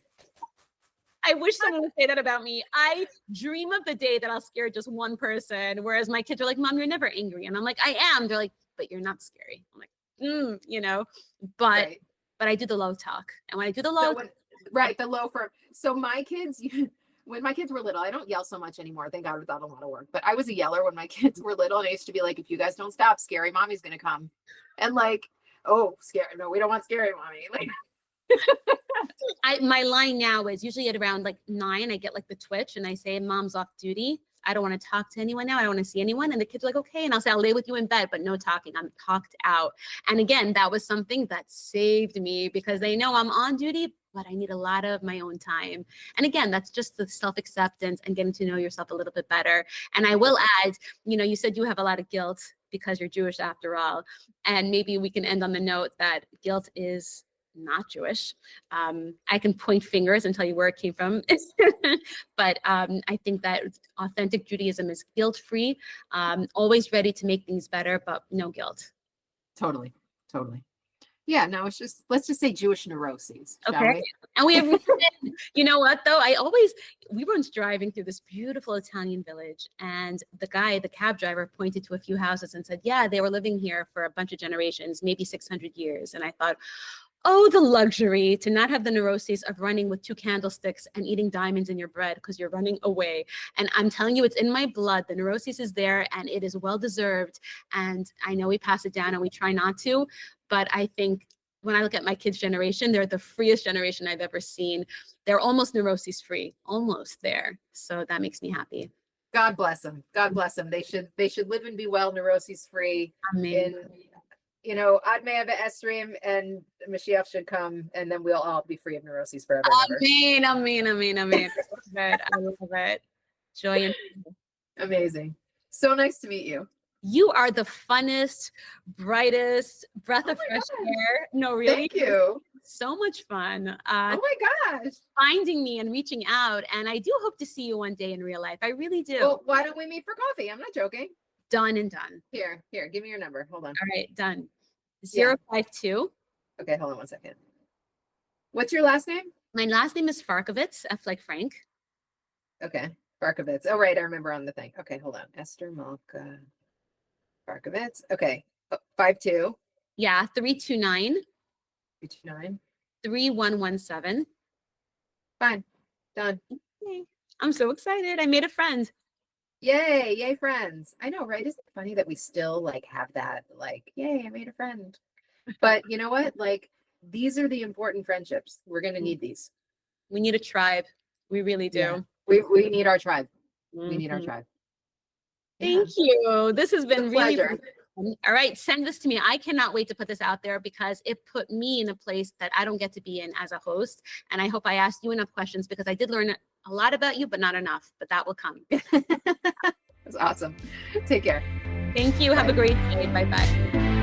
I wish someone would say that about me. I dream of the day that I'll scare just one person, whereas my kids are like, Mom, you're never angry. And I'm like, I am. They're like, but you're not scary. I'm like, you know, but I do the low talk. And when I do the low, the low for, so my kids, when my kids were little, I don't yell so much anymore. Thank God without a lot of work, but I was a yeller when my kids were little. And I used to be like, if you guys don't stop, scary mommy's going to come. And like, oh, scary. No, we don't want scary mommy. Like, my line now is usually at around like 9, I get like the twitch and I say, Mom's off duty. I don't want to talk to anyone now. I don't want to see anyone. And the kids are like, okay. And I'll say, I'll lay with you in bed, but no talking. I'm talked out. And again, that was something that saved me because they know I'm on duty, but I need a lot of my own time. And again, that's just the self-acceptance and getting to know yourself a little bit better. And I will add, you said you have a lot of guilt because you're Jewish after all. And maybe we can end on the note that guilt is not Jewish. I can point fingers and tell you where it came from. But I think that authentic Judaism is guilt-free, always ready to make things better, but no guilt. Totally. Yeah, no, let's just say Jewish neuroses. Shall Okay. we? And we have, you know what though? We were once driving through this beautiful Italian village, and the cab driver pointed to a few houses and said, yeah, they were living here for a bunch of generations, maybe 600 years. And I thought, oh, the luxury to not have the neuroses of running with 2 candlesticks and eating diamonds in your bread because you're running away. And I'm telling you, it's in my blood. The neuroses is there and it is well-deserved. And I know we pass it down and we try not to, but I think when I look at my kids' generation, they're the freest generation I've ever seen. They're almost neuroses free, almost there. So that makes me happy. God bless them. God bless them. They should live and be well, neuroses free. Amen. Ad Me'ah Estrim and Mashiach should come, and then we'll all be free of neuroses forever and ever. Amen. I love it. I love it. Joy and peace. Amazing. So nice to meet you. You are the funnest, brightest breath of fresh air. No, really. Thank you. So much fun. Oh my gosh. Finding me and reaching out. And I do hope to see you one day in real life. I really do. Well, why don't we meet for coffee? I'm not joking. Done and done. Here, give me your number. Hold on. All right, done. Yeah. 052. Okay, hold on one second. What's your last name? My last name is Farkovitz, F like Frank. Okay, Barkovitz. Oh, right, I remember on the thing. Okay, hold on. Esther Malka Barkovitz. Okay, 52. Yeah, 329. 329. 3117. Fine, done. Okay. I'm so excited. I made a friend. Yay, friends. I know, right? Isn't it funny that we still have that, yay, I made a friend. But you know what? These are the important friendships. We're going to need these. We need a tribe. We really do. Yeah. We need our tribe. We need our tribe. Thank you. This has been really pleasure. All right, send this to me. I cannot wait to put this out there because it put me in a place that I don't get to be in as a host. And I hope I asked you enough questions because I did learn a lot about you, but not enough. But that will come. That's awesome. Take care. Thank you. Have a great day. Bye-bye.